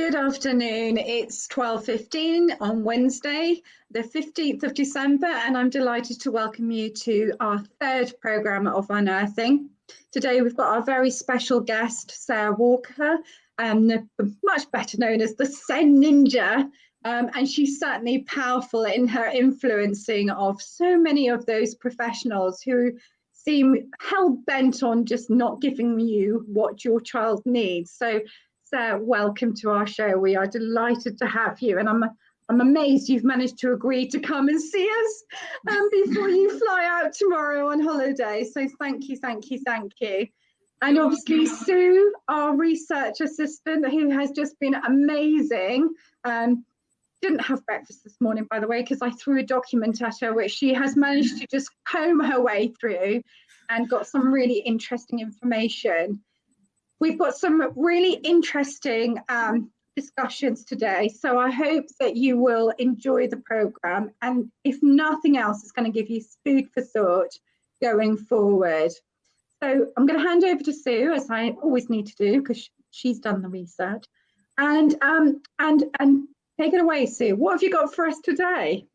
Good afternoon. It's 12:15 on Wednesday, the 15th of December, and I'm delighted to welcome you to our third programme of Unearthing. Today we've got our very special guest, Sarah Walker, much better known as the Sen Ninja, and she's certainly powerful in her influencing of so many of those professionals who seem hell-bent on just not giving you what your child needs. So Sarah, welcome to our show. We are delighted to have you, and I'm amazed you've managed to agree to come and see us before you fly out tomorrow on holiday. So thank you. And obviously Sue, our research assistant, who has just been amazing. Didn't have breakfast this morning, by the way, because I threw a document at her, which she has managed to just comb her way through and got some really interesting information. We've got some really interesting discussions today, so I hope that you will enjoy the programme, and if nothing else, it's going to give you food for thought going forward. So I'm going to hand over to Sue, as I always need to do, because she's done the research, and take it away, Sue. What have you got for us today?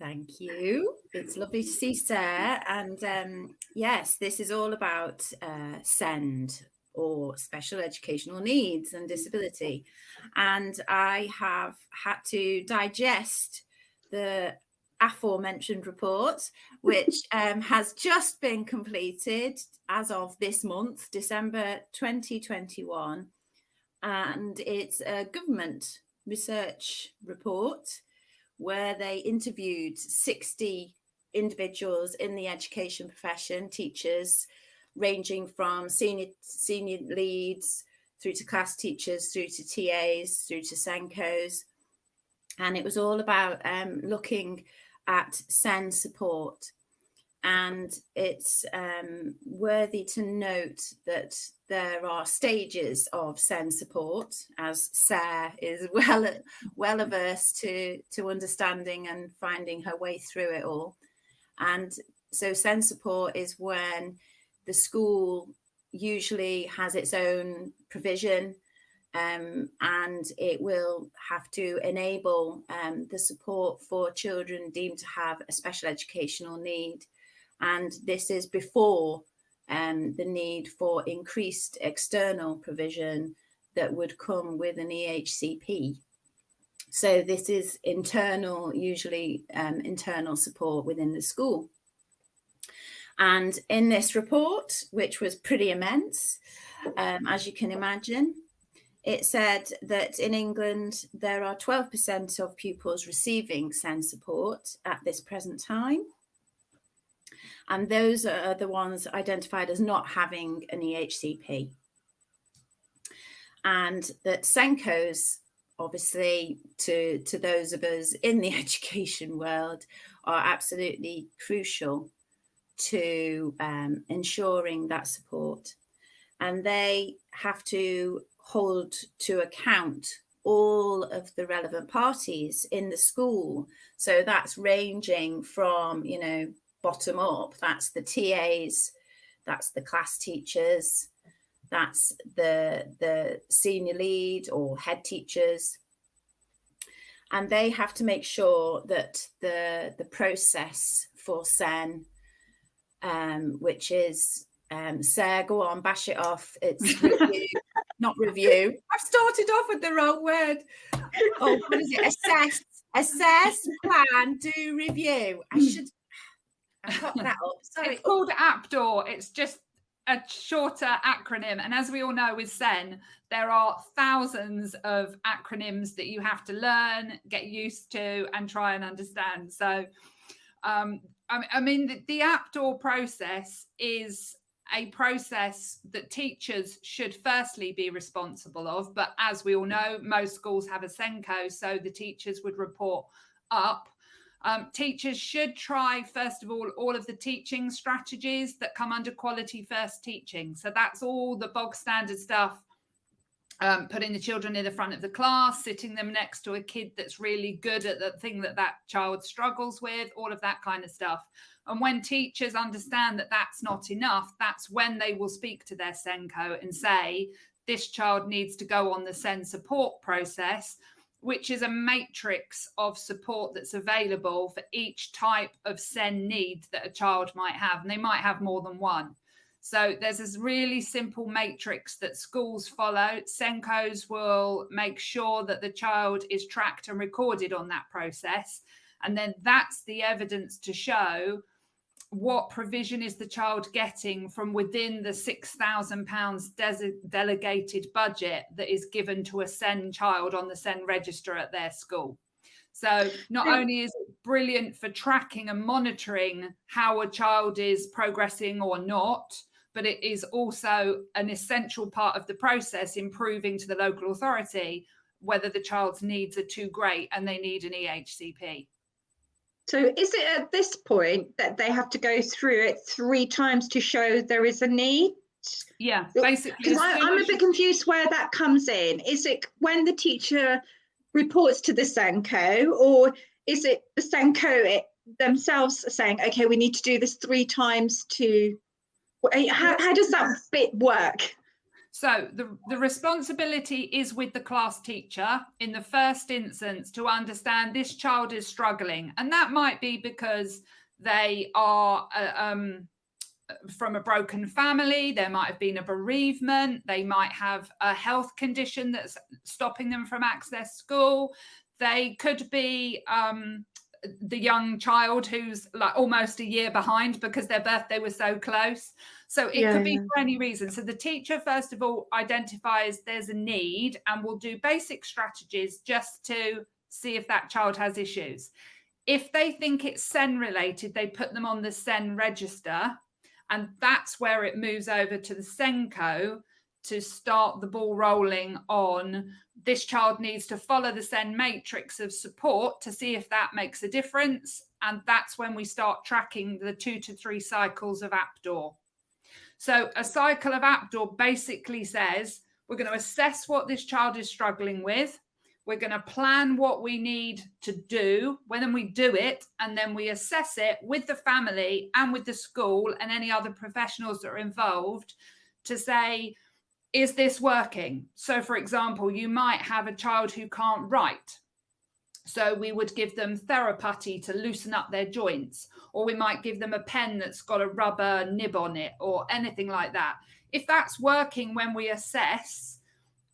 Thank you. It's lovely to see Sarah. And yes, this is all about SEND, or special educational needs and disability. And I have had to digest the aforementioned report, which has just been completed as of this month, December 2021. And it's a government research report where they interviewed 60 individuals in the education profession, teachers ranging from senior leads through to class teachers, through to TAs, through to SENCOs. And it was all about looking at SEN support. And it's worthy to note that there are stages of SEN support, as Sarah is well averse to understanding and finding her way through it all. And so SEN support is when the school usually has its own provision, and it will have to enable the support for children deemed to have a special educational need. And this is before the need for increased external provision that would come with an EHCP. So this is internal, usually internal support within the school. And in this report, which was pretty immense, as you can imagine, it said that in England, there are 12% of pupils receiving SEN support at this present time. And those are the ones identified as not having an EHCP. And that SENCOs, obviously, to those of us in the education world, are absolutely crucial to ensuring that support. And they have to hold to account all of the relevant parties in the school. So that's ranging from, bottom up, that's the TAs, that's the class teachers, that's the senior lead or head teachers. And they have to make sure that the process for SEN, which is, Sarah, go on, bash it off. It's review, not review. I've started off with the wrong word. Oh, what is it? Assess, plan, do, review. I cut that up. Sorry. It's called APDOR. It's just a shorter acronym. And as we all know with SEN, there are thousands of acronyms that you have to learn, get used to, and try and understand. So, I mean, the APDOR process is a process that teachers should firstly be responsible of. But as we all know, most schools have a SENCO, so the teachers would report up. Teachers should try, first of all of the teaching strategies that come under quality first teaching. So that's all the bog standard stuff, putting the children in the front of the class, sitting them next to a kid that's really good at the thing that child struggles with, all of that kind of stuff. And when teachers understand that that's not enough, that's when they will speak to their SENCO and say, this child needs to go on the SEN support process, which is a matrix of support that's available for each type of SEN need that a child might have. And they might have more than one. So there's this really simple matrix that schools follow. SENCOs will make sure that the child is tracked and recorded on that process. And then that's the evidence to show what provision is the child getting from within the £6,000 delegated budget that is given to a SEN child on the SEN register at their school. So not only is it brilliant for tracking and monitoring how a child is progressing or not, but it is also an essential part of the process in proving to the local authority whether the child's needs are too great and they need an EHCP. So is it at this point that they have to go through it 3 times to show there is a need? Yeah, basically. Because I'm a bit confused where that comes in. Is it when the teacher reports to the SENCO, or is it the SENCO themselves saying, okay, we need to do this 3 times to... How does that bit work? So the responsibility is with the class teacher in the first instance to understand this child is struggling. And that might be because they are from a broken family. There might have been a bereavement. They might have a health condition that's stopping them from access school. They could be the young child who's like almost a year behind because their birthday was so close. So it could be for any reason. So the teacher, first of all, identifies there's a need and will do basic strategies just to see if that child has issues. If they think it's SEN related, they put them on the SEN register. And that's where it moves over to the SENCO to start the ball rolling on this child needs to follow the SEN matrix of support to see if that makes a difference. And that's when we start tracking the 2 to 3 cycles of APDOR. So a cycle of APDOR basically says we're going to assess what this child is struggling with. We're going to plan what we need to do, when we do it, and then we assess it with the family and with the school and any other professionals that are involved to say, is this working? So, for example, you might have a child who can't write. So we would give them theraputty to loosen up their joints, or we might give them a pen that's got a rubber nib on it or anything like that. If that's working when we assess,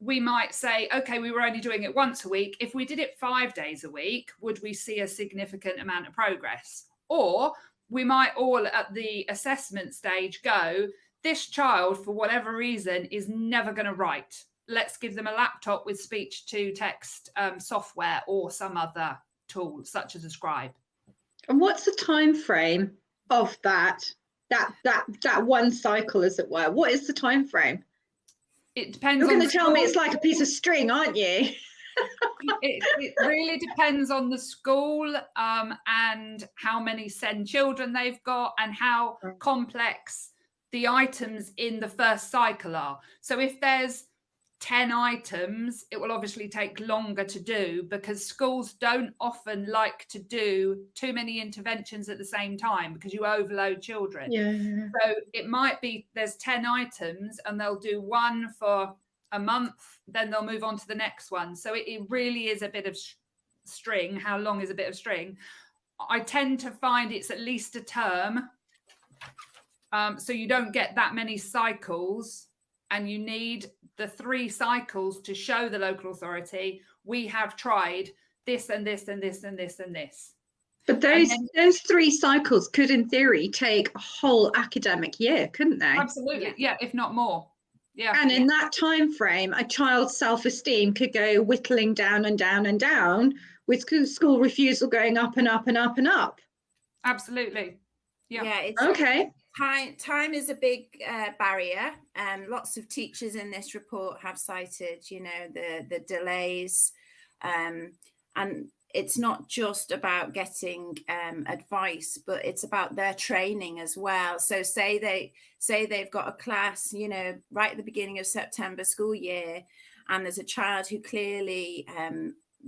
we might say, okay, we were only doing it once a week. If we did it 5 days a week, would we see a significant amount of progress? Or we might all at the assessment stage go, this child, for whatever reason, is never going to write. Let's give them a laptop with speech to text software or some other tool, such as a scribe. And what's the time frame of that one cycle, as it were? What is the time frame? It depends. You're going to tell me it's like a piece of string, aren't you? It really depends on the school and how many SEN children they've got and how complex the items in the first cycle are. So if there's 10 items, it will obviously take longer to do because schools don't often like to do too many interventions at the same time because you overload children. Yeah. So it might be there's 10 items and they'll do one for a month, then they'll move on to the next one. So it really is a bit of string. How long is a bit of string? I tend to find it's at least a term. So you don't get that many cycles, and you need the 3 cycles to show the local authority we have tried this and this and this and this and this. But those 3 cycles could, in theory, take a whole academic year, couldn't they? Absolutely, yeah, if not more. Yeah. And in that time frame, a child's self-esteem could go whittling down and down and down, with school refusal going up and up and up and up. Absolutely. Yeah. Yeah. It's okay. Time is a big barrier. Lots of teachers in this report have cited, the delays, and it's not just about getting advice, but it's about their training as well. So say they've got a class, right at the beginning of September school year, and there's a child who clearly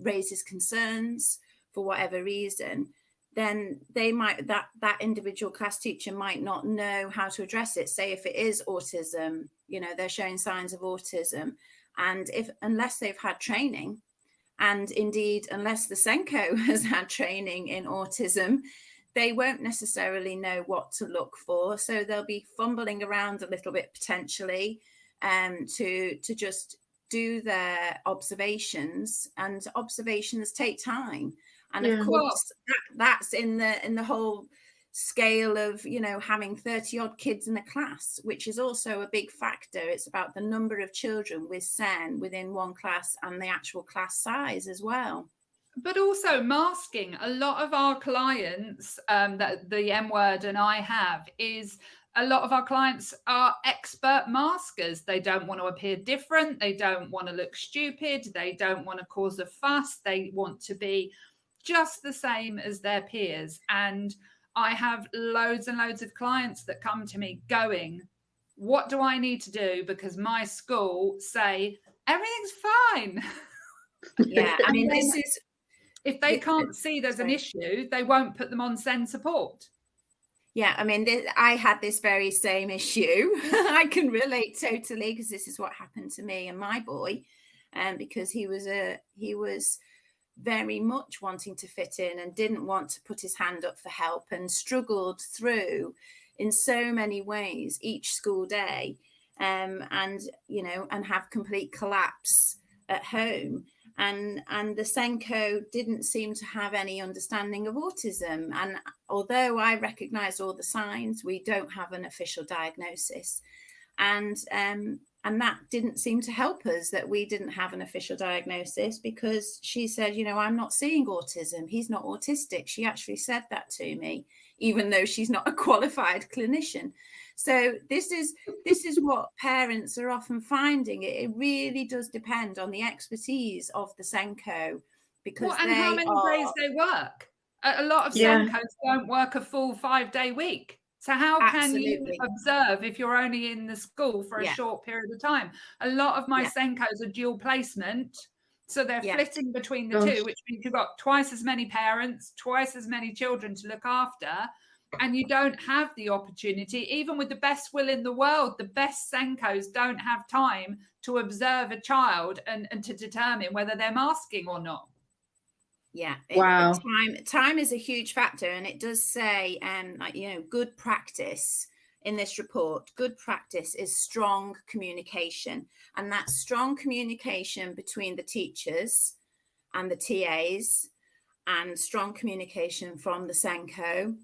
raises concerns for whatever reason. then they might, that individual class teacher might not know how to address it. Say if it is autism, you know, they're showing signs of autism, and unless they've had training, and indeed unless the SENCO has had training in autism, they won't necessarily know what to look for. So they'll be fumbling around a little bit potentially, to just do their observations, and observations take time. And of course, that's in the whole scale of, you know, having 30 odd kids in a class, which is also a big factor. It's about the number of children with SEN within one class and the actual class size as well. But also masking. A lot of our clients, that the M word and I have, is a lot of our clients are expert maskers. They don't want to appear different. They don't want to look stupid. They don't want to cause a fuss. They want to be just the same as their peers. And I have loads and loads of clients that come to me going, what do I need to do? Because my school say everything's fine. Yeah, I mean, this is... If they can't see there's an issue, they won't put them on SEN support. Yeah, I mean, I had this very same issue. I can relate totally, because this is what happened to me and my boy, because he was very much wanting to fit in and didn't want to put his hand up for help, and struggled through in so many ways each school day, and you know, and have complete collapse at home. And the SENCO didn't seem to have any understanding of autism. And although I recognise all the signs, we don't have an official diagnosis. And that didn't seem to help us, that we didn't have an official diagnosis, because she said, you know, I'm not seeing autism. He's not autistic. She actually said that to me, even though she's not a qualified clinician. So this is what parents are often finding. It really does depend on the expertise of the SENCO, because and how many days they work. A lot of SENCOs don't work a full 5-day week. So how can you observe if you're only in the school for a short period of time? A lot of my SENCOs are dual placement. So they're flitting between the two, which means you've got twice as many parents, twice as many children to look after. And you don't have the opportunity, even with the best will in the world, the best SENCOs don't have time to observe a child and to determine whether they're masking or not. Yeah. Wow. Time is a huge factor. And it does say, like, you know, good practice in this report, good practice is strong communication. And that's strong communication between the teachers and the TAs, and strong communication from the SENCO.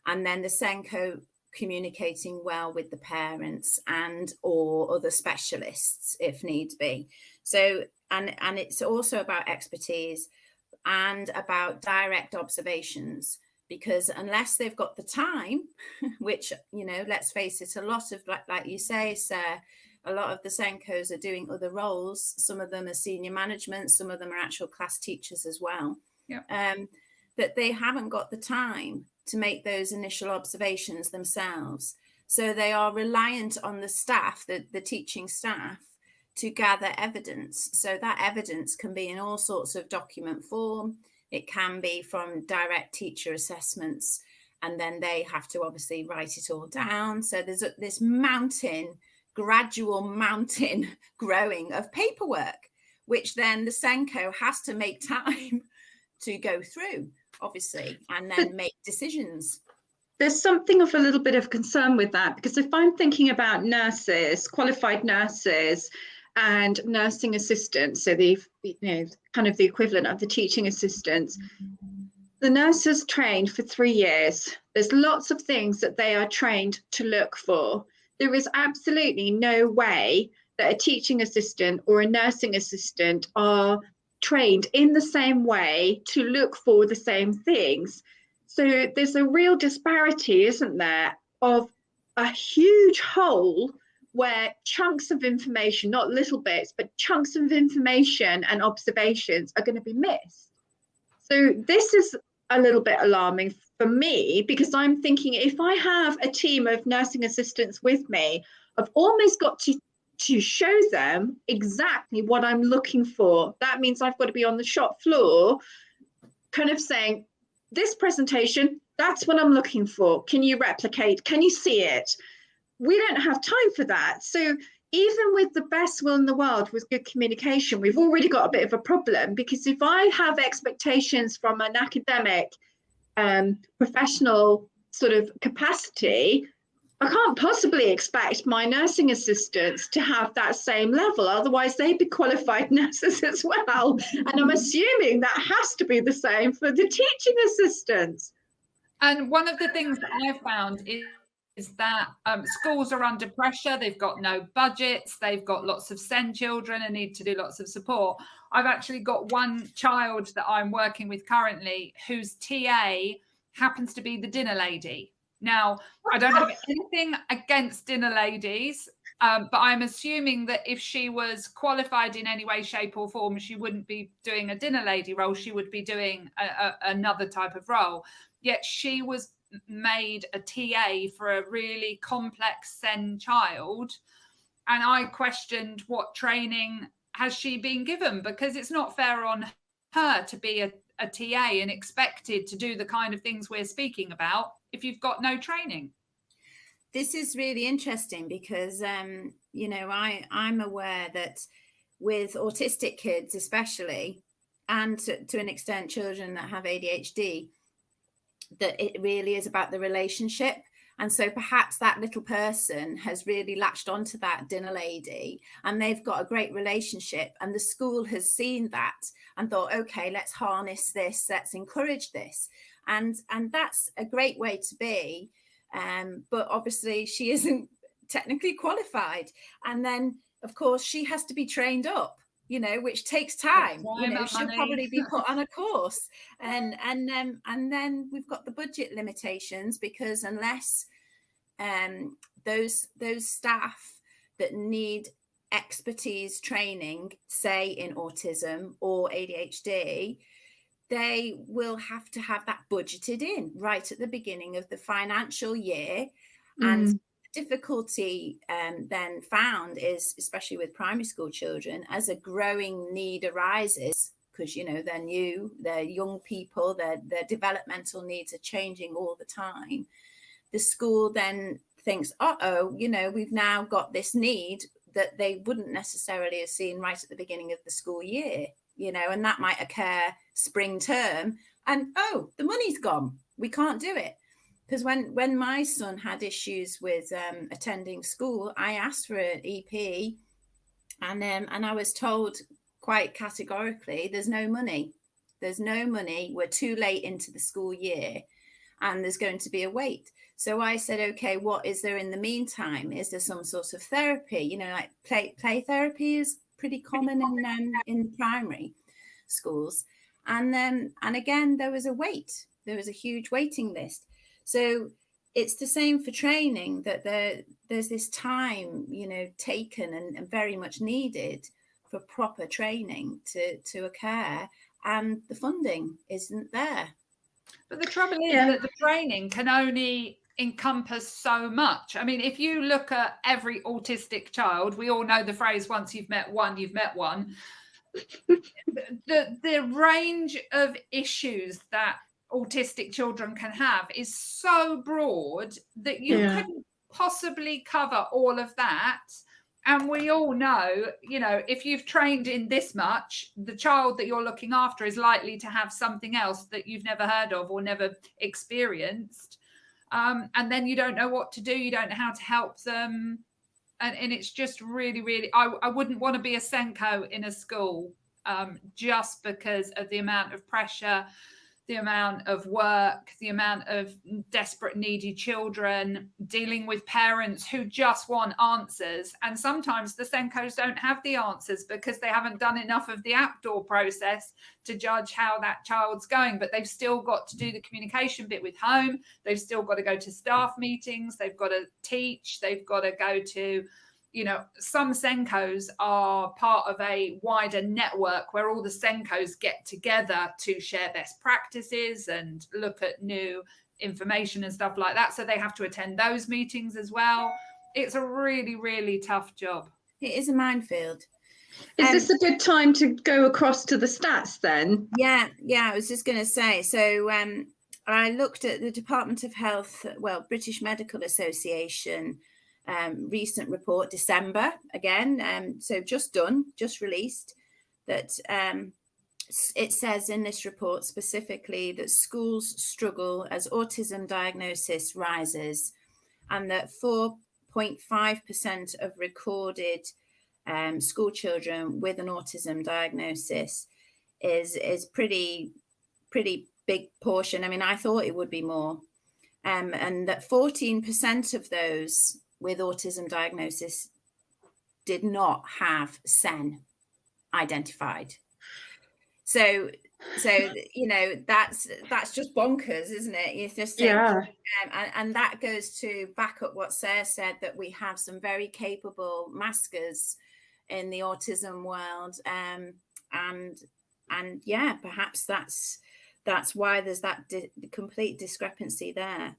And then the SENCO communicating well with the parents and or other specialists if needs be. So, and it's also about expertise and about direct observations, because unless they've got the time, which, you know, let's face it, a lot of, like you say, Sarah, a lot of the SENCOs are doing other roles. Some of them are senior management, some of them are actual class teachers as well. Yeah. That they haven't got the time to make those initial observations themselves. So they are reliant on the staff, the teaching staff, to gather evidence. So that evidence can be in all sorts of document form. It can be from direct teacher assessments, and then they have to obviously write it all down. So there's this gradual mountain growing of paperwork, which then the SENCO has to make time to go through, obviously, and then make decisions. There's something of a little bit of concern with that, because if I'm thinking about nurses, qualified nurses and nursing assistants, so the, you know, kind of the equivalent of the teaching assistants, the nurses trained for 3 years. There's lots of things that they are trained to look for. There is absolutely no way that a teaching assistant or a nursing assistant are trained in the same way to look for the same things. So there's a real disparity, isn't there, of a huge hole where chunks of information, not little bits, but chunks of information and observations are going to be missed. So this is a little bit alarming for me, because I'm thinking, if I have a team of nursing assistants with me, I've almost got to show them exactly what I'm looking for. That means I've got to be on the shop floor kind of saying, this presentation, that's what I'm looking for. Can you replicate? Can you see it? We don't have time for that. So even with the best will in the world with good communication, we've already got a bit of a problem, because if I have expectations from an academic, professional sort of capacity, I can't possibly expect my nursing assistants to have that same level. Otherwise, they'd be qualified nurses as well. And I'm assuming that has to be the same for the teaching assistants. And one of the things that I've found is that schools are under pressure. They've got no budgets. They've got lots of SEND children and need to do lots of support. I've actually got one child that I'm working with currently whose TA happens to be the dinner lady. Now, I don't have anything against dinner ladies, but I'm assuming that if she was qualified in any way, shape or form, she wouldn't be doing a dinner lady role. She would be doing another type of role. Yet she was made a TA for a really complex SEN child. And I questioned what training has she been given, because it's not fair on her to be a TA and expected to do the kind of things we're speaking about if you've got no training. This is really interesting because, you know, I'm aware that with autistic kids especially, and to an extent children that have ADHD, that it really is about the relationship. And so perhaps that little person has really latched onto that dinner lady and they've got a great relationship, and the school has seen that and thought, okay, let's harness this, let's encourage this. And that's a great way to be. But obviously she isn't technically qualified. And then, of course, she has to be trained up, you know, which takes time. You know, she'll probably be put on a course. And then we've got the budget limitations, because unless those staff that need expertise training, say in autism or ADHD, they will have to have that budgeted in right at the beginning of the financial year. And the difficulty then found is, especially with primary school children, as a growing need arises, because, you know, they're young people, their developmental needs are changing all the time. The school then thinks, you know, we've now got this need that they wouldn't necessarily have seen right at the beginning of the school year, you know, and that might occur spring term, and the money's gone, we can't do it. Because when my son had issues with attending school, I asked for an EP, and I was told quite categorically, there's no money, we're too late into the school year and there's going to be a wait. So I said, okay, what is there in the meantime? Is there some sort of therapy? You know, like play therapy is pretty common in primary schools. And again, there was a wait. There was a huge waiting list. So it's the same for training, that there's this time, you know, taken and very much needed for proper training to occur, and the funding isn't there. But the trouble is that the training can only encompass so much. I mean, if you look at every autistic child, we all know the phrase, once you've met one, you've met one. The range of issues that autistic children can have is so broad that you couldn't possibly cover all of that. And we all know, you know, if you've trained in this much, the child that you're looking after is likely to have something else that you've never heard of or never experienced. And then you don't know what to do. You don't know how to help them. And it's just really, really, I wouldn't want to be a Senko in a school just because of the amount of pressure, the amount of work, the amount of desperate, needy children, dealing with parents who just want answers. And sometimes the Senkos don't have the answers because they haven't done enough of the outdoor process to judge how that child's going. But they've still got to do the communication bit with home. They've still got to go to staff meetings. They've got to teach. They've got to go to, you know, some Senkos are part of a wider network where all the Senkos get together to share best practices and look at new information and stuff like that. So they have to attend those meetings as well. It's a really, really tough job. It is a minefield. Is this a good time to go across to the stats then? Yeah, I was just going to say, so I looked at the Department of Health, well, British Medical Association recent report, December again, so just released, that it says in this report specifically that schools struggle as autism diagnosis rises, and that 4.5% of recorded school children with an autism diagnosis is pretty big portion. I mean, I thought it would be more, and that 14% of those with autism diagnosis did not have SEN identified. So you know, that's just bonkers, isn't it? You just think, and that goes to back up what Sarah said, that we have some very capable maskers in the autism world, and yeah, perhaps that's why there's that complete discrepancy there.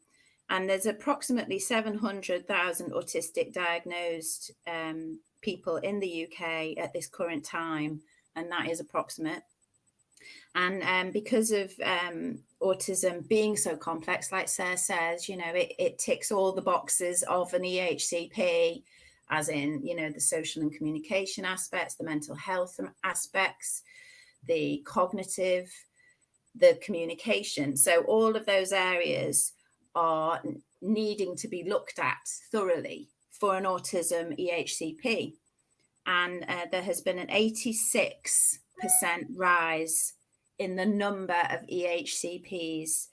And there's approximately 700,000 autistic diagnosed people in the UK at this current time, and that is approximate. And because of autism being so complex, like Sarah says, you know, it ticks all the boxes of an EHCP, as in, you know, the social and communication aspects, the mental health aspects, the cognitive, the communication. So all of those areas are needing to be looked at thoroughly for an autism EHCP. And there has been an 86% rise in the number of EHCPs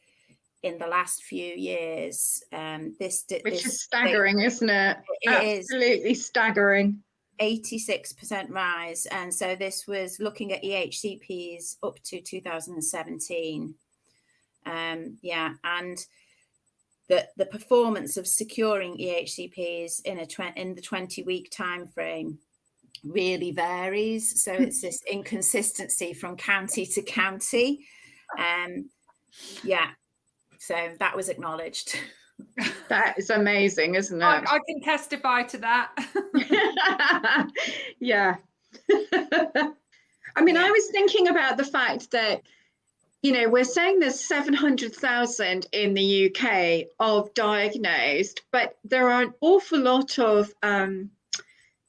in the last few years. Which is staggering, isn't it? Absolutely staggering. 86% rise. And so this was looking at EHCPs up to 2017. And the performance of securing EHCPs in the 20-week time frame really varies. So it's this inconsistency from county to county. So that was acknowledged. That is amazing, isn't it? I can testify to that. Yeah. I mean, I was thinking about the fact that, you know, we're saying there's 700,000 in the UK of diagnosed, but there are an awful lot of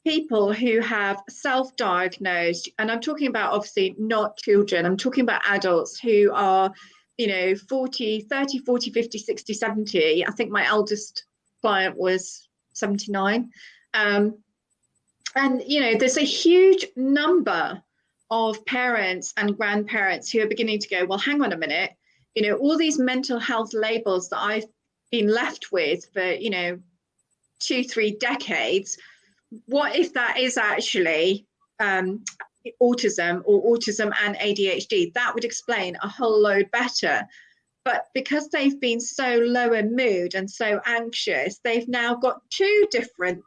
people who have self-diagnosed, and I'm talking about obviously not children, I'm talking about adults who are, you know, 30, 40, 50, 60, 70. I think my eldest client was 79. And, you know, there's a huge number of parents and grandparents who are beginning to go, well, hang on a minute, you know, all these mental health labels that I've been left with for, you know, 2-3 decades, what if that is actually autism or autism and ADHD? That would explain a whole load better. But because they've been so low in mood and so anxious, they've now got 2 different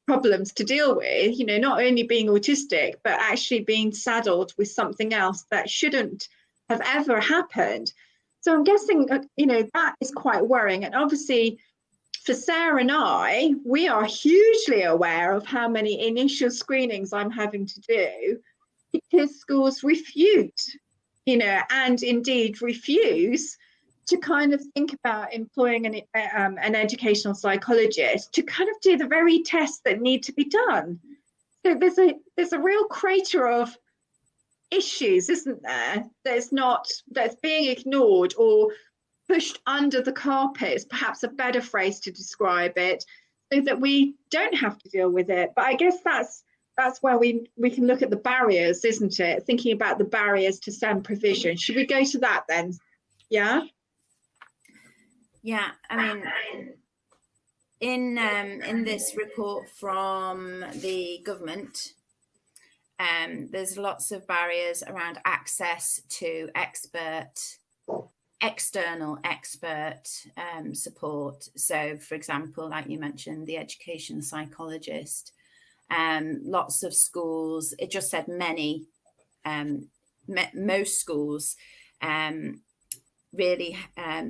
problems to deal with, you know, not only being autistic, but actually being saddled with something else that shouldn't have ever happened. So I'm guessing, you know, that is quite worrying. And obviously, for Sarah and I, we are hugely aware of how many initial screenings I'm having to do because schools refuse, you know, and indeed refuse to kind of think about employing an educational psychologist to kind of do the very tests that need to be done. So there's a real crater of issues, isn't there? That's being ignored or pushed under the carpet is perhaps a better phrase to describe it, so that we don't have to deal with it. But I guess that's where we can look at the barriers, isn't it? Thinking about the barriers to SEN provision. Should we go to that then? Yeah. Yeah, I mean, in this report from the government, there's lots of barriers around access to external expert support. So, for example, like you mentioned, the education psychologist. Lots of schools, it just said many, most schools really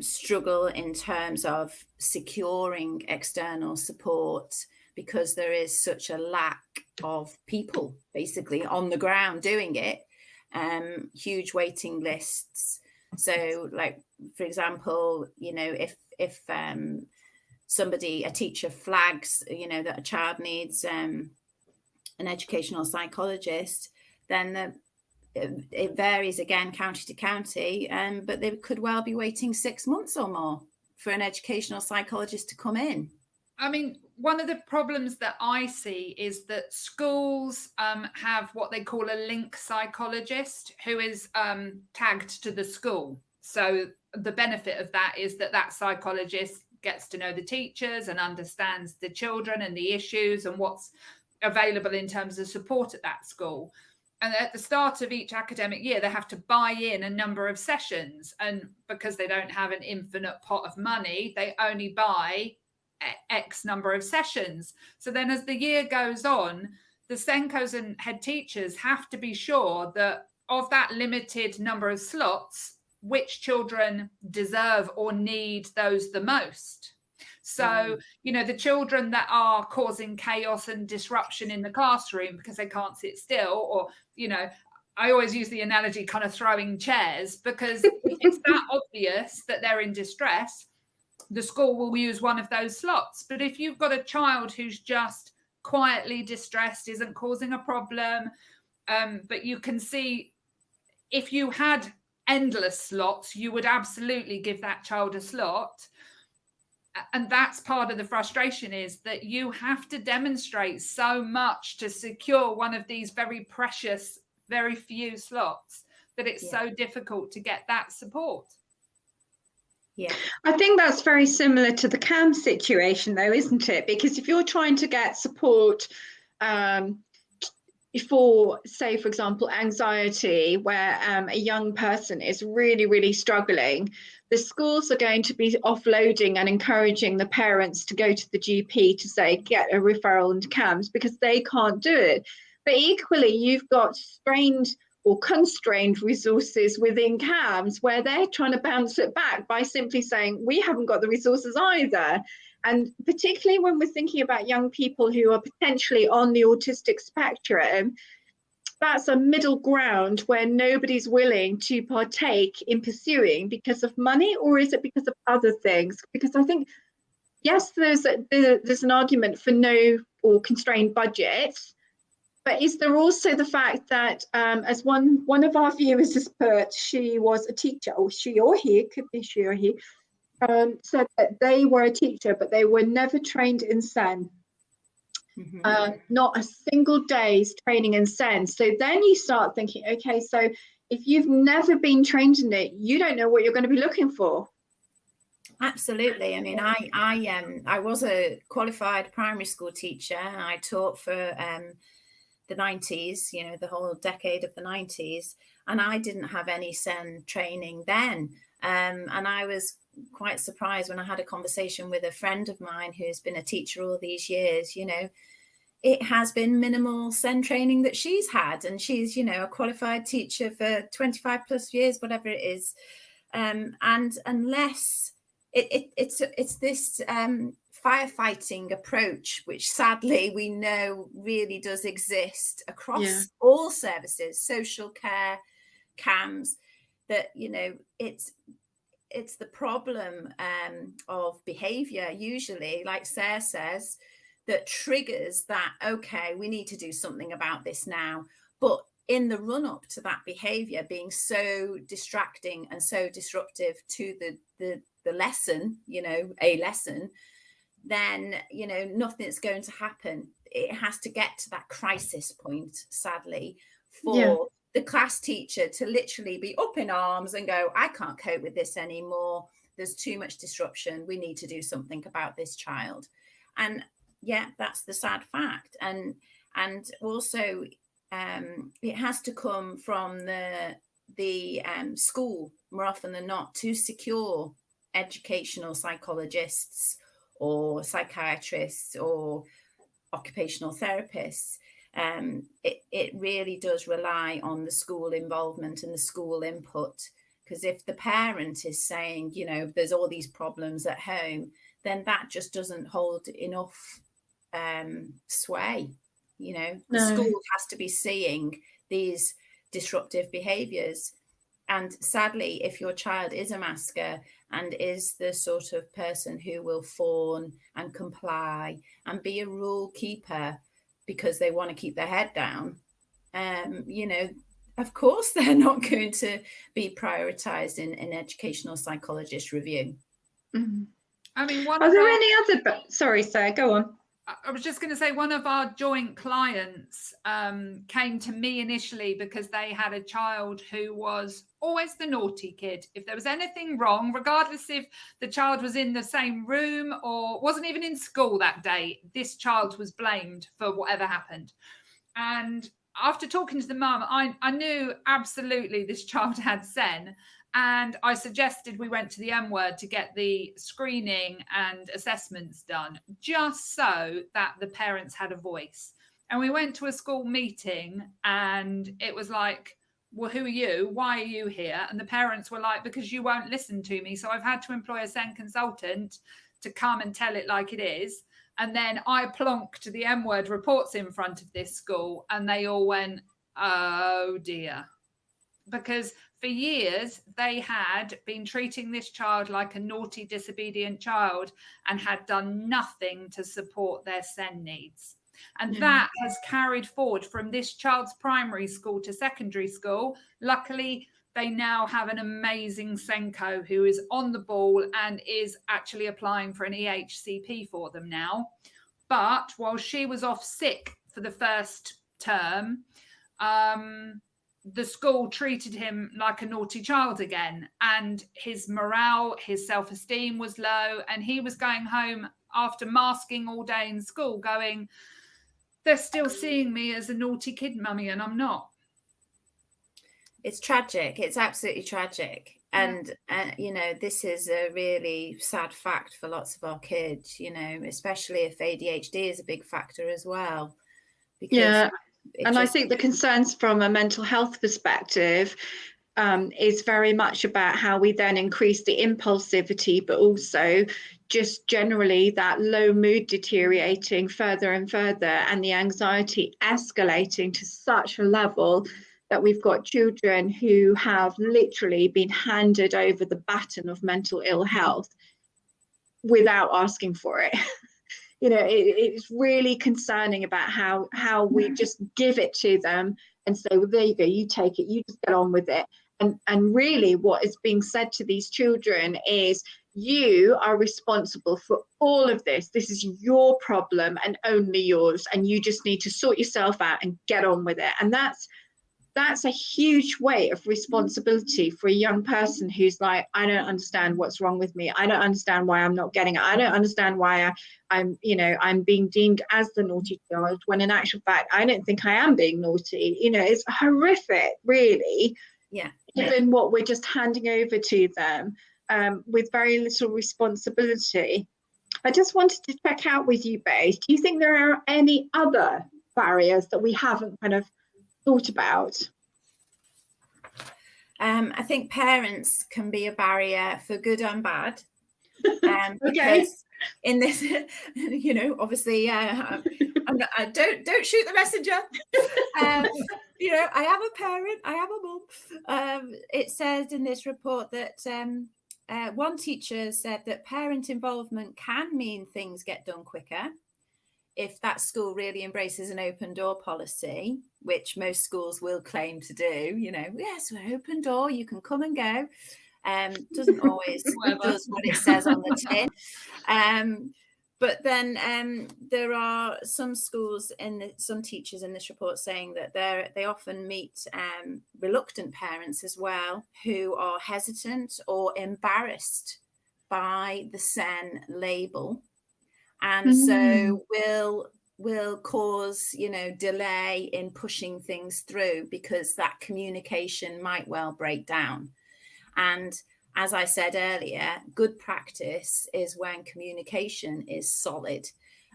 struggle in terms of securing external support because there is such a lack of people basically on the ground doing it. Huge waiting lists. So, like, for example, you know, if a teacher flags, you know, that a child needs an educational psychologist, then it varies again county to county, but they could well be waiting 6 months or more for an educational psychologist to come in. I mean, one of the problems that I see is that schools have what they call a link psychologist who is tagged to the school. So the benefit of that is that psychologist gets to know the teachers and understands the children and the issues and what's available in terms of support at that school. And at the start of each academic year, they have to buy in a number of sessions. And because they don't have an infinite pot of money, they only buy X number of sessions. So then as the year goes on, the Senkos and head teachers have to be sure that of that limited number of slots, which children deserve or need those the most. So, you know, the children that are causing chaos and disruption in the classroom because they can't sit still, or, you know, I always use the analogy kind of throwing chairs, because if it's that obvious that they're in distress, the school will use one of those slots. But if you've got a child who's just quietly distressed, isn't causing a problem, but you can see if you had endless slots, you would absolutely give that child a slot. And that's part of the frustration, is that you have to demonstrate so much to secure one of these very precious, very few slots, that it's so difficult to get that support. Yeah, I think that's very similar to the CAM situation, though, isn't it? Because if you're trying to get support for, say, for example, anxiety, where a young person is really, really struggling, the schools are going to be offloading and encouraging the parents to go to the GP to say, get a referral into CAMS, because they can't do it. But equally, you've got strained or constrained resources within CAMS where they're trying to bounce it back by simply saying, we haven't got the resources either. And particularly when we're thinking about young people who are potentially on the autistic spectrum, that's a middle ground where nobody's willing to partake in pursuing because of money, or is it because of other things? Because I think, yes, there's an argument for no or constrained budgets, but is there also the fact that, as one of our viewers has put, she was a teacher, or she or he, it could be she or he, said that they were a teacher, but they were never trained in SEN. Not a single day's training in SEN. So then you start thinking, okay, so if you've never been trained in it, you don't know what you're going to be looking for. Absolutely. I mean, I was a qualified primary school teacher. I taught for the 90s, you know, the whole decade of the 90s, and I didn't have any SEN training then. And I was quite surprised when I had a conversation with a friend of mine who's been a teacher all these years. You know, it has been minimal SEN training that she's had, and she's, you know, a qualified teacher for 25 plus years, whatever it is. And unless it's this firefighting approach, which sadly we know really does exist across all services, social care, CAMS, that, you know, it's the problem of behavior, usually, like Sarah says, that triggers that, okay, we need to do something about this now. But in the run up to that behavior being so distracting and so disruptive to the lesson, you know, a lesson, then, you know, nothing's going to happen. It has to get to that crisis point, sadly, for the class teacher to literally be up in arms and go, I can't cope with this anymore. There's too much disruption. We need to do something about this child. And that's the sad fact. And also it has to come from the school more often than not to secure educational psychologists or psychiatrists or occupational therapists. It really does rely on the school involvement and the school input, because if the parent is saying, you know, there's all these problems at home, then that just doesn't hold enough sway. You know, the school has to be seeing these disruptive behaviors And sadly, if your child is a masker and is the sort of person who will fawn and comply and be a rule keeper because they want to keep their head down, you know, of course they're not going to be prioritized in an educational psychologist review. Mm-hmm. I mean, are there any other, sorry, Sarah, go on. I was just going to say, one of our joint clients came to me initially because they had a child who was always the naughty kid. If there was anything wrong, regardless if the child was in the same room or wasn't even in school that day, this child was blamed for whatever happened. And after talking to the mum, I knew absolutely this child had SEN. And I suggested we went to the M Word to get the screening and assessments done, just so that the parents had a voice. And we went to a school meeting and it was like, well, who are you? Why are you here? And the parents were like, because you won't listen to me. So I've had to employ a SEN consultant to come and tell it like it is. And then I plonked the M Word reports in front of this school and they all went, oh dear. Because for years, they had been treating this child like a naughty, disobedient child and had done nothing to support their SEN needs. And that has carried forward from this child's primary school to secondary school. Luckily, they now have an amazing SENCO who is on the ball and is actually applying for an EHCP for them now. But while she was off sick for the first term, the school treated him like a naughty child again, and his morale, his self-esteem was low, and he was going home after masking all day in school going, they're still seeing me as a naughty kid, mummy, and I'm not. It's tragic. It's absolutely tragic. And, you know, this is a really sad fact for lots of our kids, you know, especially if ADHD is a big factor as well. Because and I think the concerns from a mental health perspective is very much about how we then increase the impulsivity, but also just generally that low mood deteriorating further and further, and the anxiety escalating to such a level that we've got children who have literally been handed over the baton of mental ill health without asking for it. You know, it's really concerning about how we just give it to them and say, well, there you go, you take it, you just get on with it. And really what is being said to these children is, you are responsible for all of this. This is your problem and only yours. And you just need to sort yourself out and get on with it. And that's a huge weight of responsibility for a young person who's like, I don't understand what's wrong with me. I don't understand why I'm not getting it. I don't understand why I'm being deemed as the naughty child, when in actual fact, I don't think I am being naughty. You know, it's horrific, really. Yeah. Given what we're just handing over to them with very little responsibility. I just wanted to check out with you both. Do you think there are any other barriers that we haven't kind of thought about? I think parents can be a barrier for good and bad. Okay. Because in this, you know, obviously, don't shoot the messenger. You know, I am a parent, I am a mum. It says in this report that one teacher said that parent involvement can mean things get done quicker if that school really embraces an open door policy, which most schools will claim to do. You know, yes, we're open door, you can come and go. Doesn't always does what it says on the tin. But then there are some schools some teachers in this report saying that they often meet reluctant parents as well, who are hesitant or embarrassed by the SEN label, and so will cause, you know, delay in pushing things through because that communication might well break down. And as I said earlier, good practice is when communication is solid,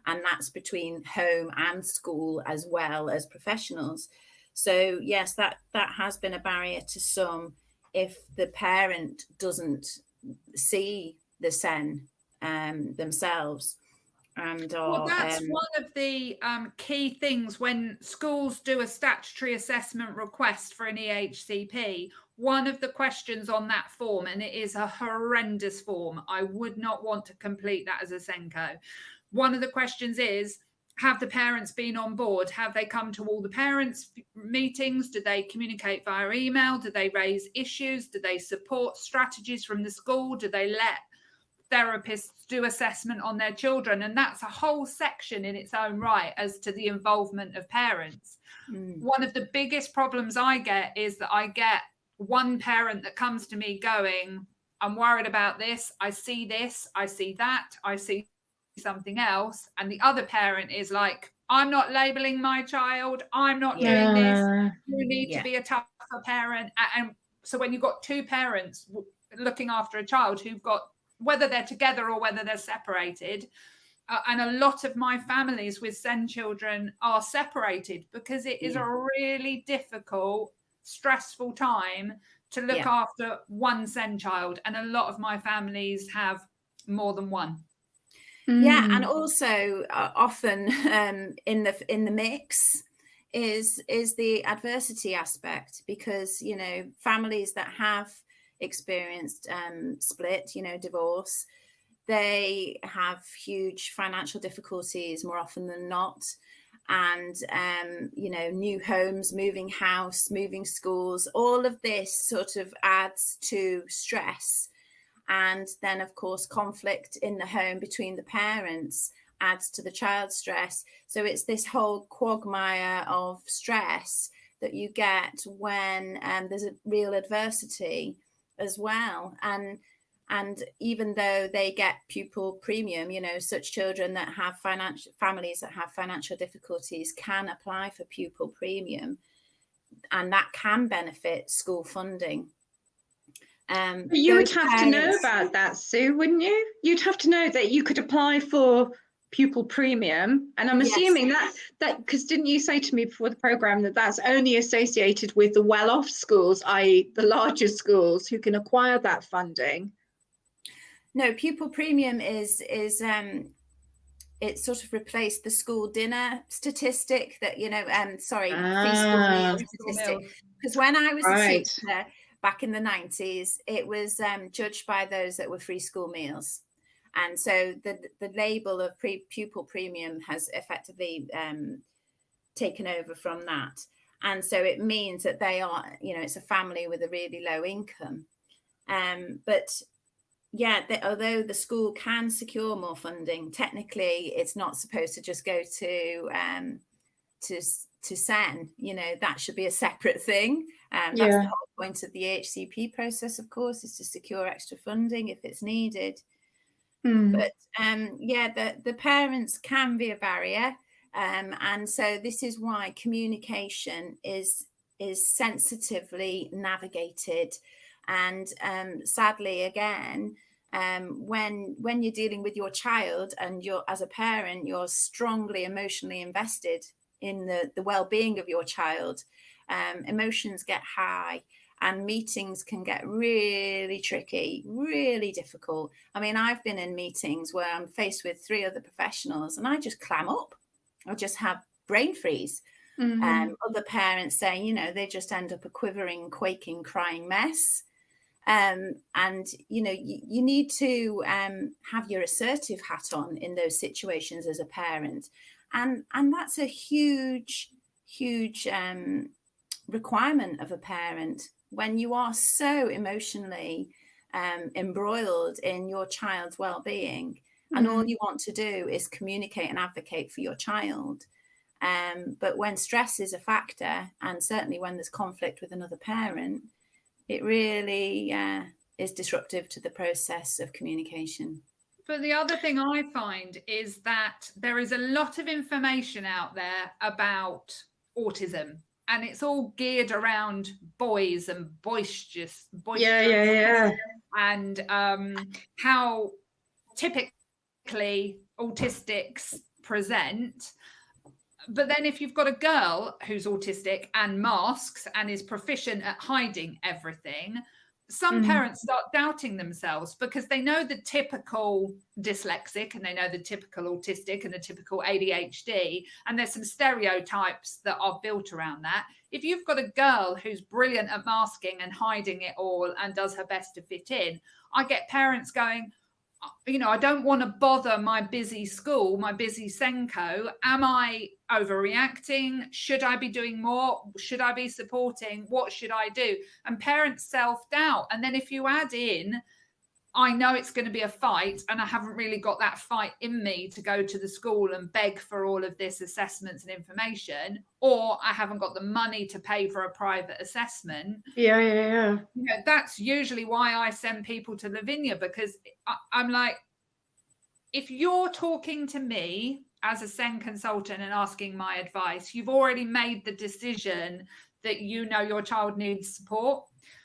and that's between home and school as well as professionals. So yes, that has been a barrier to some if the parent doesn't see the SEN themselves. Well, that's one of the key things when schools do a statutory assessment request for an EHCP. one of the questions on that form, and it is a horrendous form, I would not want to complete that as a Senko. One of the questions is, have the parents been on board? Have they come to all the parents' meetings? Do they communicate via email? Do they raise issues? Do they support strategies from the school? Do they let therapists do assessment on their children? And that's a whole section in its own right as to the involvement of parents. One of the biggest problems I get is that I get one parent that comes to me going, I'm worried about this, I see that, I see something else, and the other parent is like, I'm not labeling my child, I'm not doing this, you need to be a tougher parent. And so when you've got two parents looking after a child who've got, whether they're together or whether they're separated, and a lot of my families with SEND children are separated because it is a really difficult, stressful time to look after one SEND child, and a lot of my families have more than one. Yeah, and also often in the mix is the adversity aspect, because, you know, families that have experienced split, you know, divorce, they have huge financial difficulties more often than not. And, you know, new homes, moving house, moving schools, all of this sort of adds to stress. And then, of course, conflict in the home between the parents adds to the child's stress. So it's this whole quagmire of stress that you get when there's a real adversity as well. And even though they get pupil premium, you know, such children that have families that have financial difficulties can apply for pupil premium, and that can benefit school funding. You would have to know about that, Sue, wouldn't you? You'd have to know that you could apply for pupil premium, and I'm assuming that because didn't you say to me before the program that that's only associated with the well-off schools, i.e. the larger schools, who can acquire that funding? No, pupil premium is it sort of replaced the school dinner statistic that, you know, free school meal statistic. Because when I was a teacher back in the 90s, it was judged by those that were free school meals. And so the label of pupil premium has effectively taken over from that. And so it means that they are, you know, it's a family with a really low income. But yeah, although the school can secure more funding, technically it's not supposed to just go to SEN. You know, that should be a separate thing. That's the whole point of the HCP process, of course, is to secure extra funding if it's needed. But the parents can be a barrier, and so this is why communication is sensitively navigated. And sadly, again, when you're dealing with your child and you're, as a parent, you're strongly emotionally invested in the well-being of your child, emotions get high. And meetings can get really tricky, really difficult. I mean, I've been in meetings where I'm faced with 3 other professionals and I just clam up. I just have brain freeze. Other parents saying, you know, they just end up a quivering, quaking, crying mess. And, you know, you need to have your assertive hat on in those situations as a parent. And that's a huge requirement of a parent. When you are so emotionally embroiled in your child's well-being, and all you want to do is communicate and advocate for your child. But when stress is a factor, and certainly when there's conflict with another parent, it really is disruptive to the process of communication. But the other thing I find is that there is a lot of information out there about autism. And it's all geared around boys and boisterous. And how typically autistics present. But then if you've got a girl who's autistic and masks and is proficient at hiding everything, some parents start doubting themselves because they know the typical dyslexic and they know the typical autistic and the typical ADHD, and there's some stereotypes that are built around that. If you've got a girl who's brilliant at masking and hiding it all and does her best to fit in, I get parents going, you know, I don't want to bother my busy school, my busy Senko. Am I overreacting? Should I be doing more? Should I be supporting? What should I do? And parents self-doubt. And then if you add in, I know it's going to be a fight and I haven't really got that fight in me to go to the school and beg for all of this assessments and information, or I haven't got the money to pay for a private assessment. Yeah. You know, that's usually why I send people to Lavinia, because I'm like, if you're talking to me as a SEN consultant and asking my advice, you've already made the decision that you know your child needs support.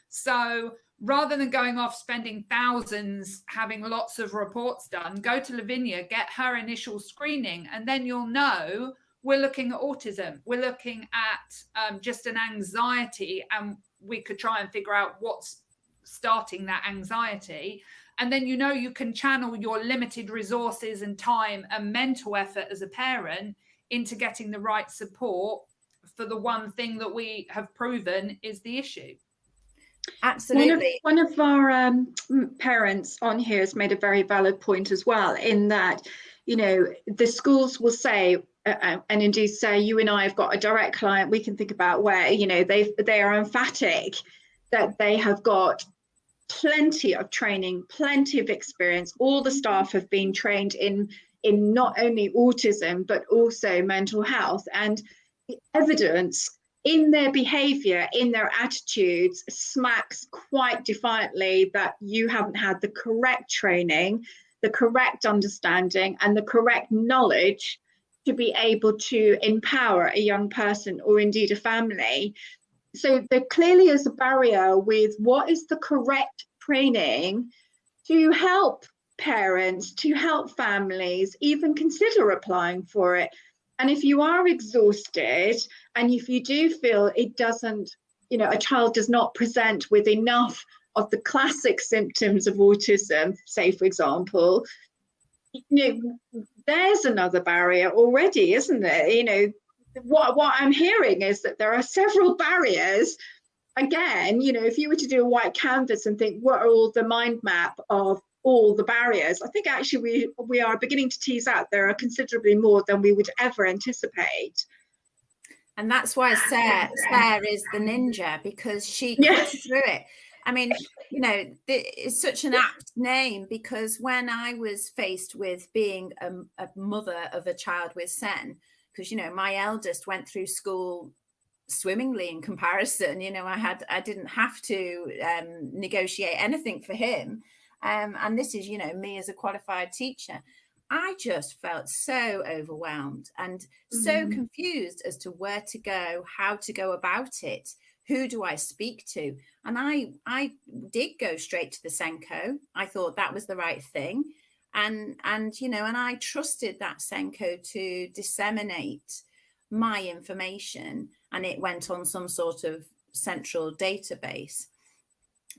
So rather than going off spending thousands having lots of reports done, go to Lavinia, get her initial screening, and then you'll know we're looking at autism. We're looking at just an anxiety, and we could try and figure out what's starting that anxiety. And then, you know, you can channel your limited resources and time and mental effort as a parent into getting the right support for the one thing that we have proven is the issue. Absolutely. One of our parents on here has made a very valid point as well, in that, you know, the schools will say, and indeed say, you and I have got a direct client, we can think about where, you know, they are emphatic that they have got plenty of training, plenty of experience. All the staff have been trained in not only autism, but also mental health. And the evidence in their behavior, in their attitudes, smacks quite defiantly that you haven't had the correct training, the correct understanding, and the correct knowledge to be able to empower a young person or indeed a family. So there clearly is a barrier with what is the correct training to help parents, to help families even consider applying for it. And if you are exhausted and if you do feel it doesn't, you know, a child does not present with enough of the classic symptoms of autism, say, for example, you know, there's another barrier already, isn't there? You know, what I'm hearing is that there are several barriers. Again, you know, if you were to do a white canvas and think, what are all the mind map of all the barriers, I think actually we are beginning to tease out there are considerably more than we would ever anticipate. And that's why Sarah is the ninja, because she cuts through it. I mean, you know, it's such an apt name, because when I was faced with being a mother of a child with SEN, because, you know, my eldest went through school swimmingly in comparison, you know, I didn't have to negotiate anything for him. And this is, you know, me as a qualified teacher. I just felt so overwhelmed and so confused as to where to go, how to go about it. Who do I speak to? And I did go straight to the Senko. I thought that was the right thing. And you know, and I trusted that Senko to disseminate my information, and it went on some sort of central database.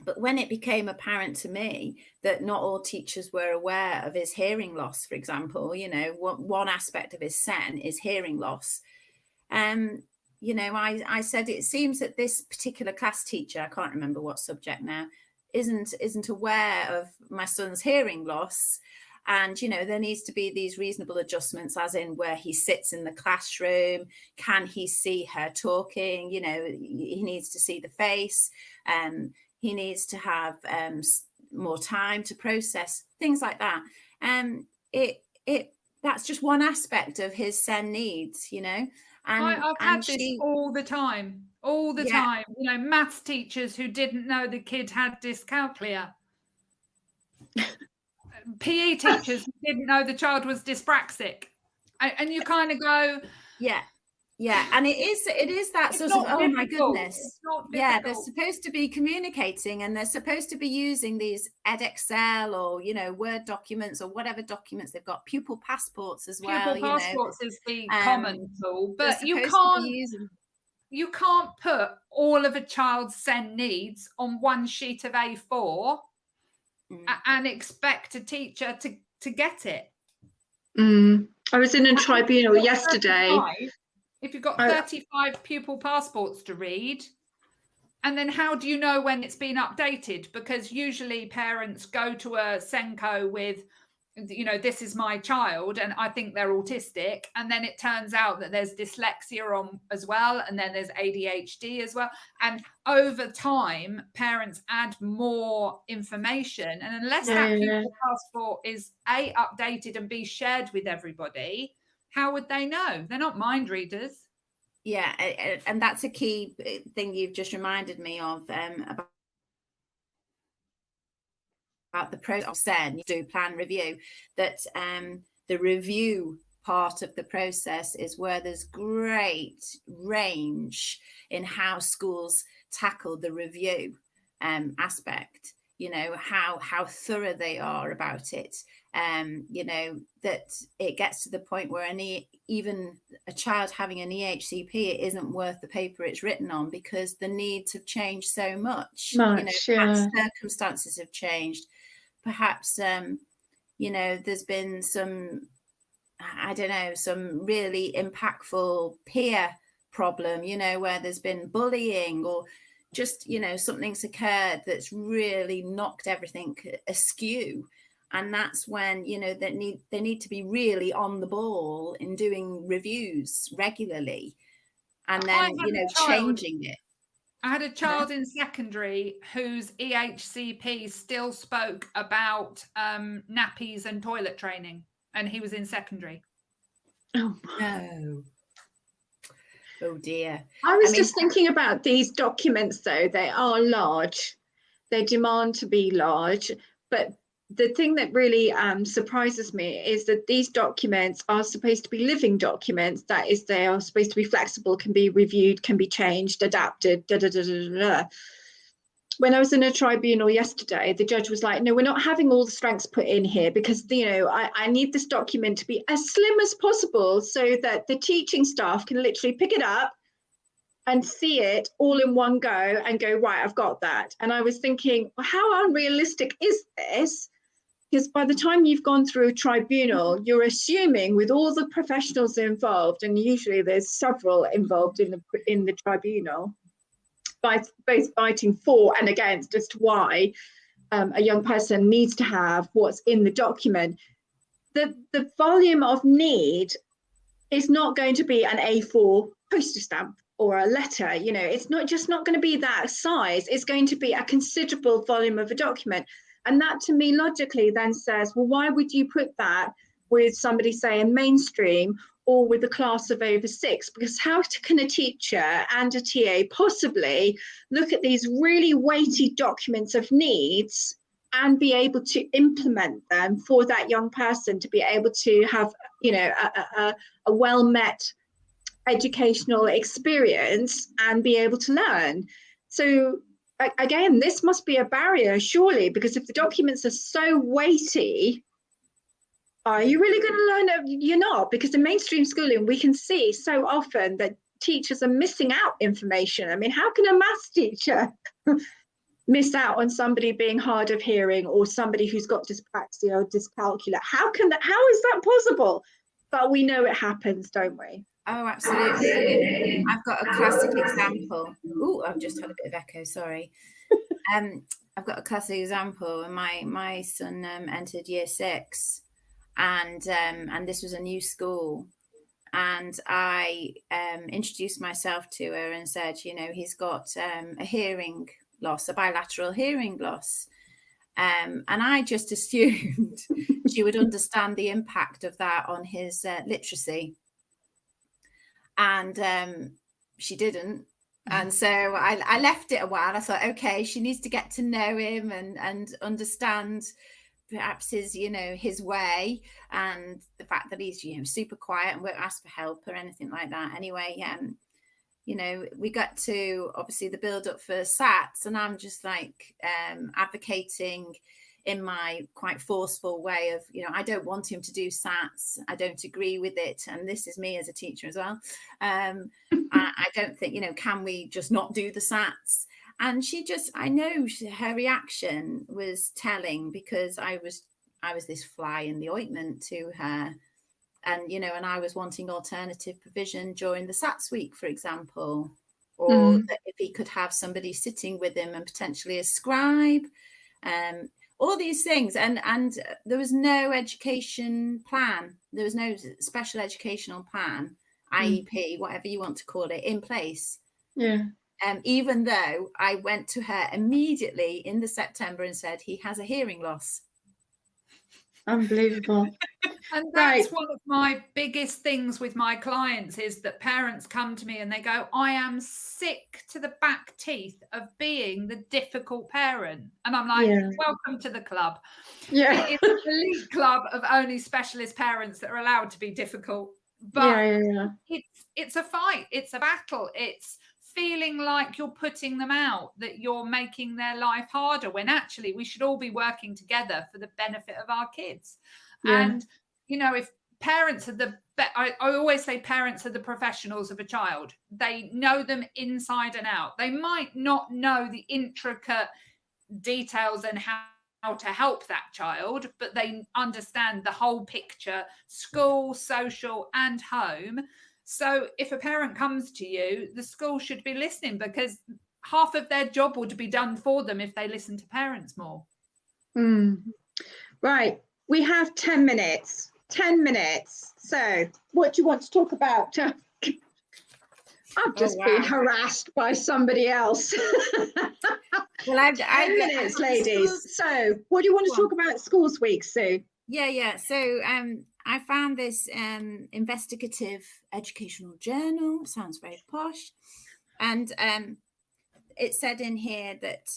But when it became apparent to me that not all teachers were aware of his hearing loss, for example, you know, one aspect of his SEN is hearing loss. You know, I said, it seems that this particular class teacher, I can't remember what subject now, isn't aware of my son's hearing loss. And, you know, there needs to be these reasonable adjustments, as in where he sits in the classroom. Can he see her talking? You know, he needs to see the face. He needs to have more time to process things like that. That's just one aspect of his SEN needs, you know. And I've had this all the time, time. You know, maths teachers who didn't know the kid had dyscalculia. PE teachers who didn't know the child was dyspraxic. And you kind of go, yeah, and it is that sort of, oh my goodness. Yeah, they're supposed to be communicating, and they're supposed to be using these edXL or, you know, Word documents or whatever documents they've got, pupil passports as well. Pupil passports is the common tool, but you can't. you can't put all of a child's SEN needs on one sheet of A4 and expect a teacher to get it. I was in a tribunal yesterday. If you've got 35 pupil passports to read, and then how do you know when it's been updated? Because usually parents go to a SENCO with, you know, this is my child and I think they're autistic. And then it turns out that there's dyslexia on as well. And then there's ADHD as well. And over time, parents add more information. And unless that pupil passport is A, updated, and B, shared with everybody, how would they know? They're not mind readers. Yeah, and that's a key thing you've just reminded me of about the process of SEN. You do plan review, that the review part of the process is where there's great range in how schools tackle the review aspect. You know, how thorough they are about it. You know, that it gets to the point where even a child having an EHCP, it isn't worth the paper it's written on, because the needs have changed so much. You know, perhaps circumstances have changed. Perhaps, you know, there's been some, I don't know, some really impactful peer problem, you know, where there's been bullying, or just, you know, something's occurred that's really knocked everything askew. And that's when, you know, they need to be really on the ball in doing reviews regularly, and then, you know, changing it. I had a child in secondary whose EHCP still spoke about nappies and toilet training, and he was in secondary. Oh no. Oh dear. I was just thinking about these documents, though. They are large. They demand to be large, but the thing that really surprises me is that these documents are supposed to be living documents. That is, they are supposed to be flexible, can be reviewed, can be changed, adapted, When I was in a tribunal yesterday, the judge was like, no, we're not having all the strengths put in here, because, you know, I need this document to be as slim as possible so that the teaching staff can literally pick it up and see it all in one go and go, right, I've got that. And I was thinking, well, how unrealistic is this? Because by the time you've gone through a tribunal, you're assuming, with all the professionals involved, and usually there's several involved in the tribunal, both fighting for and against as to why a young person needs to have what's in the document. The volume of need is not going to be an A4 postage stamp or a letter. You know, it's not going to be that size. It's going to be a considerable volume of a document. And that, to me, logically then says, well, why would you put that with somebody, say, in mainstream or with a class of over 6? Because how can a teacher and a TA possibly look at these really weighty documents of needs and be able to implement them for that young person to be able to have, you know, a well-met educational experience and be able to learn? So again, this must be a barrier, surely, because if the documents are so weighty, are you really going to learn? You're not, because in mainstream schooling, we can see so often that teachers are missing out information. I mean, how can a maths teacher miss out on somebody being hard of hearing, or somebody who's got dyspraxia or dyscalculia? How is that possible? But we know it happens, don't we? Oh, absolutely. I mean, I've got a classic example. Oh, I've just had a bit of echo, sorry. I've got a classic example. My son entered year 6, and this was a new school. And I introduced myself to her and said, you know, he's got a hearing loss, a bilateral hearing loss. And I just assumed she would understand the impact of that on his literacy. And she didn't. And so I left it a while. I thought, okay, she needs to get to know him and understand perhaps his, you know, his way, and the fact that he's, you know, super quiet and won't ask for help or anything like that. Anyway, you know, we got to obviously the build up for SATs, and I'm just like advocating in my quite forceful way of, you know, I don't want him to do SATs. I don't agree with it. And this is me as a teacher as well. I don't think, can we just not do the SATs? And I know her reaction was telling, because I was this fly in the ointment to her. And, and I was wanting alternative provision during the SATs week, for example, or that if he could have somebody sitting with him and potentially a scribe, all these things. And there was no education plan. There was no special educational plan, IEP, whatever you want to call it, in place. Yeah. Even though I went to her immediately in the September and said, he has a hearing loss. Unbelievable. And that's one of my biggest things with my clients, is that parents come to me and they go, I am sick to the back teeth of being the difficult parent. And I'm like, welcome to the club. Yeah. It's an elite club of only specialist parents that are allowed to be difficult. But it's a fight. It's a battle. It's feeling like you're putting them out, that you're making their life harder, when actually we should all be working together for the benefit of our kids. And if parents are I always say parents are the professionals of a child. They know them inside and out. They might not know the intricate details and how to help that child, but they understand the whole picture: school, social, and home. So if a parent comes to you, the school should be listening, because half of their job would be done for them if they listen to parents more. Right. We have 10 minutes. 10 minutes. So what do you want to talk about? I've just been harassed by somebody else. Well, 10 minutes, ladies. So what do you want to talk about Schools Week, Sue? Yeah. So I found this investigative educational journal. Sounds very posh. And it said in here that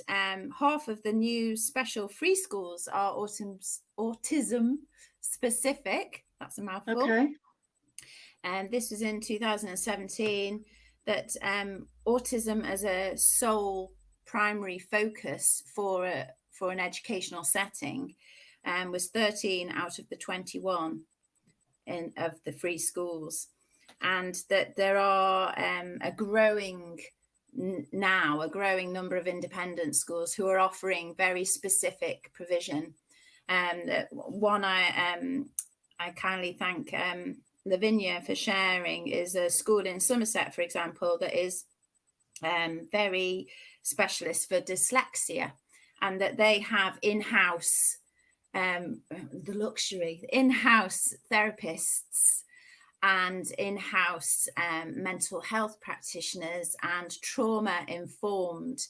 half of the new special free schools are autism specific. That's a mouthful. Okay. And this was in 2017, that autism as a sole primary focus for an educational setting was 13 out of the 21 of the free schools, and that there are a growing number of independent schools who are offering very specific provision. One I kindly thank Lavinia for sharing is a school in Somerset, for example, that is very specialist for dyslexia, and that they have in-house in-house therapists and in-house mental health practitioners and trauma-informed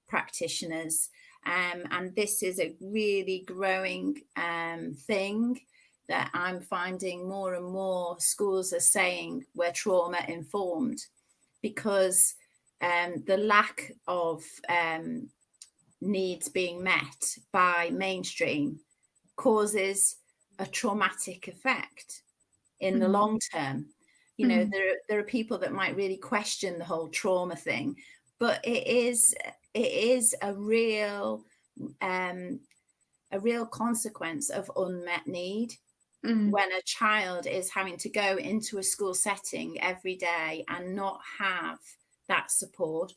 practitioners. And this is a really growing thing that I'm finding more and more schools are saying we're trauma-informed, because the lack of needs being met by mainstream causes a traumatic effect in the long term. There are people that might really question the whole trauma thing, but it is a real consequence of unmet need. When a child is having to go into a school setting every day and not have that support.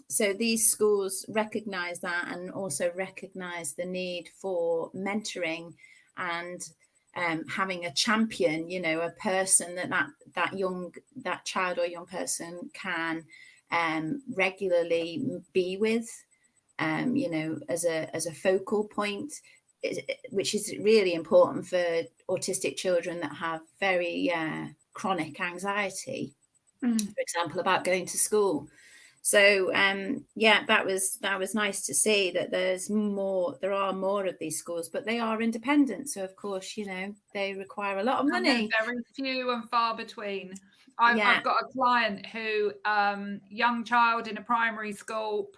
So these schools recognize that, and also recognize the need for mentoring and having a champion, a person that child or young person can regularly be with, as a focal point, which is really important for autistic children that have very chronic anxiety, for example, about going to school. So that was nice to see that there are more of these schools, but they are independent. So of course, they require a lot of money. Very few and far between. I've got a client who, young child in a primary school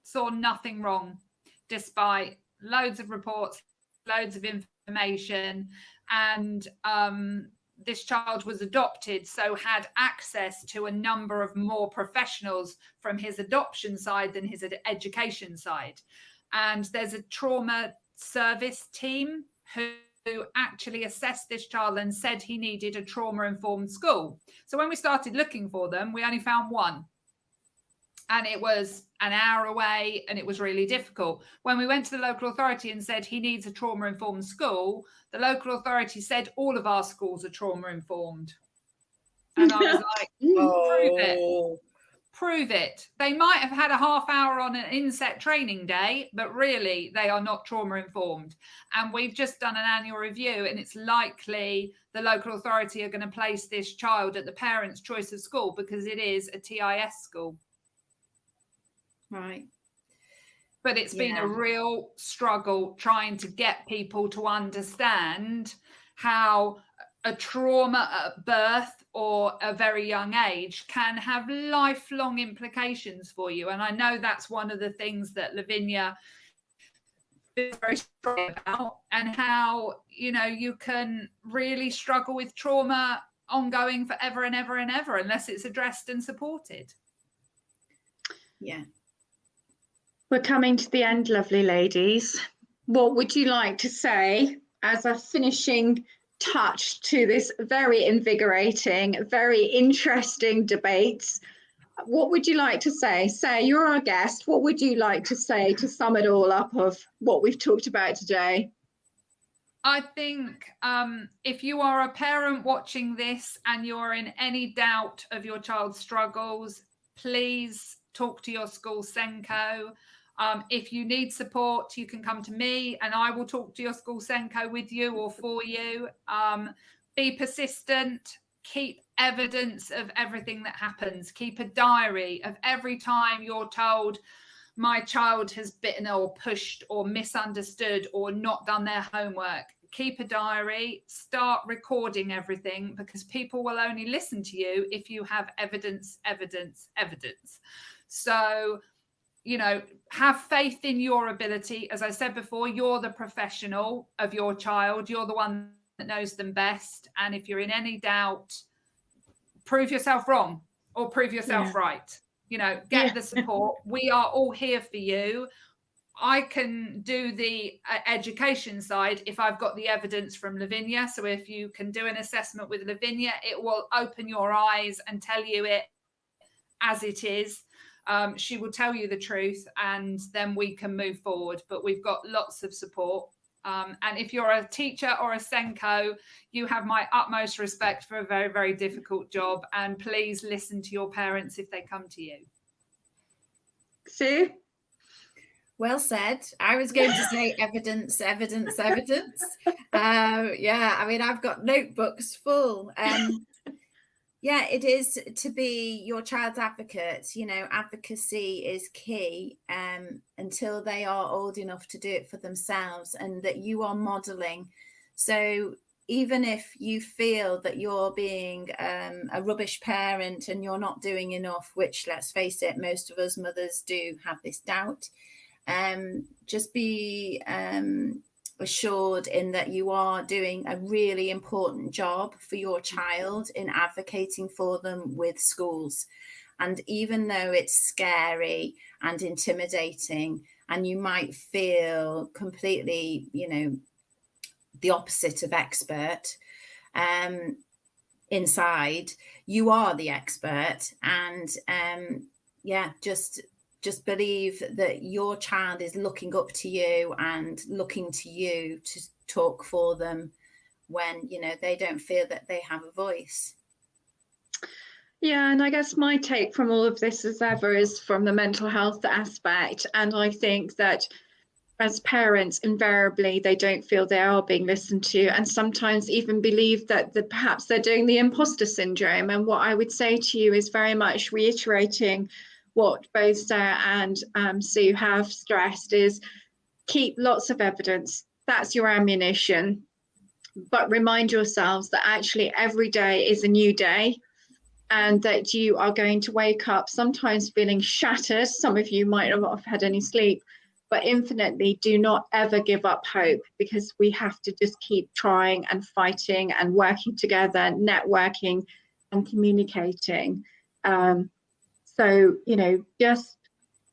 saw nothing wrong, despite loads of reports, loads of information, and this child was adopted, so had access to a number of more professionals from his adoption side than his education side. And there's a trauma service team who actually assessed this child and said he needed a trauma-informed school. So when we started looking for them, we only found one. And it was an hour away and it was really difficult. When we went to the local authority and said he needs a trauma-informed school, the local authority said all of our schools are trauma-informed. And I was like, prove it. Prove it. They might have had a half hour on an inset training day, but really they are not trauma-informed. And we've just done an annual review, and it's likely the local authority are going to place this child at the parents' choice of school because it is a TIS school. Right. But it's been a real struggle trying to get people to understand how a trauma at birth or a very young age can have lifelong implications for you. And I know that's one of the things that Lavinia is very strong about, and how, you know, you can really struggle with trauma ongoing forever and ever and ever unless it's addressed and supported. Yeah. We're coming to the end, lovely ladies. What would you like to say as a finishing touch to this very invigorating, very interesting debate? What would you like to say? Sarah, you're our guest. What would you like to say to sum it all up of what we've talked about today? I think if you are a parent watching this and you're in any doubt of your child's struggles, please talk to your school Senko. If you need support, you can come to me and I will talk to your school Senko with you or for you. Be persistent, keep evidence of everything that happens. Keep a diary of every time you're told, my child has bitten or pushed or misunderstood or not done their homework. Keep a diary, start recording everything, because people will only listen to you if you have evidence, evidence, evidence. So, you know, have faith in your ability. As I said before, you're the professional of your child. You're the one that knows them best. And if you're in any doubt, prove yourself wrong or prove yourself right. You know, get the support. We are all here for you. I can do the education side if I've got the evidence from Lavinia. So if you can do an assessment with Lavinia, it will open your eyes and tell you it as it is. She will tell you the truth, and then we can move forward. But we've got lots of support. And if you're a teacher or a Senko, you have my utmost respect for a very, very difficult job. And please listen to your parents if they come to you. Sue? Well said. I was going to say evidence, evidence, evidence. Yeah, I mean, I've got notebooks full. Yeah, it is to be your child's advocate. You know, advocacy is key until they are old enough to do it for themselves, and that you are modeling. So even if you feel that you're being a rubbish parent and you're not doing enough, which, let's face it, most of us mothers do have this doubt, just be assured in that you are doing a really important job for your child in advocating for them with schools. And even though it's scary and intimidating, and you might feel completely, you know, the opposite of expert, inside, you are the expert. And yeah, just believe that your child is looking up to you and looking to you to talk for them when, you know, they don't feel that they have a voice. Yeah, and I guess my take from all of this as ever is from the mental health aspect. And I think that as parents, invariably, they don't feel they are being listened to, and sometimes even believe that perhaps they're doing the imposter syndrome. And what I would say to you is very much reiterating what both Sarah and Sue have stressed is keep lots of evidence. That's your ammunition. But remind yourselves that actually every day is a new day, and that you are going to wake up sometimes feeling shattered. Some of you might not have had any sleep, but infinitely do not ever give up hope, because we have to just keep trying and fighting and working together, networking and communicating. So, you know, just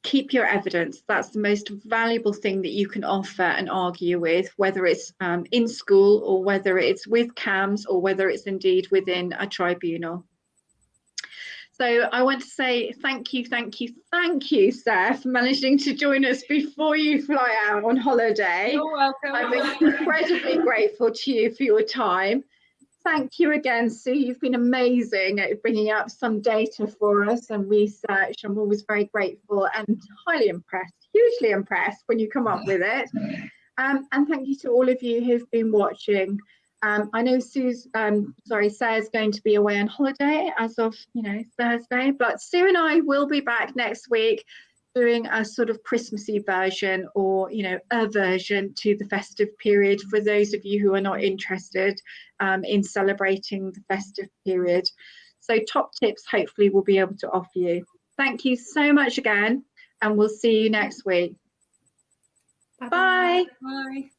keep your evidence. That's the most valuable thing that you can offer and argue with, whether it's in school or whether it's with CAMS or whether it's indeed within a tribunal. So I want to say thank you, Sarah, for managing to join us before you fly out on holiday. You're welcome. I'm incredibly grateful to you for your time. Thank you again, Sue. You've been amazing at bringing up some data for us and research. I'm always very grateful and highly impressed, hugely impressed when you come up with it. And thank you to all of you who've been watching. I know Sarah's going to be away on holiday as of, Thursday, but Sue and I will be back next week doing a sort of Christmassy version or, a version to the festive period for those of you who are not interested in celebrating the festive period. So top tips, hopefully we'll be able to offer you. Thank you so much again, and we'll see you next week. Bye. Bye.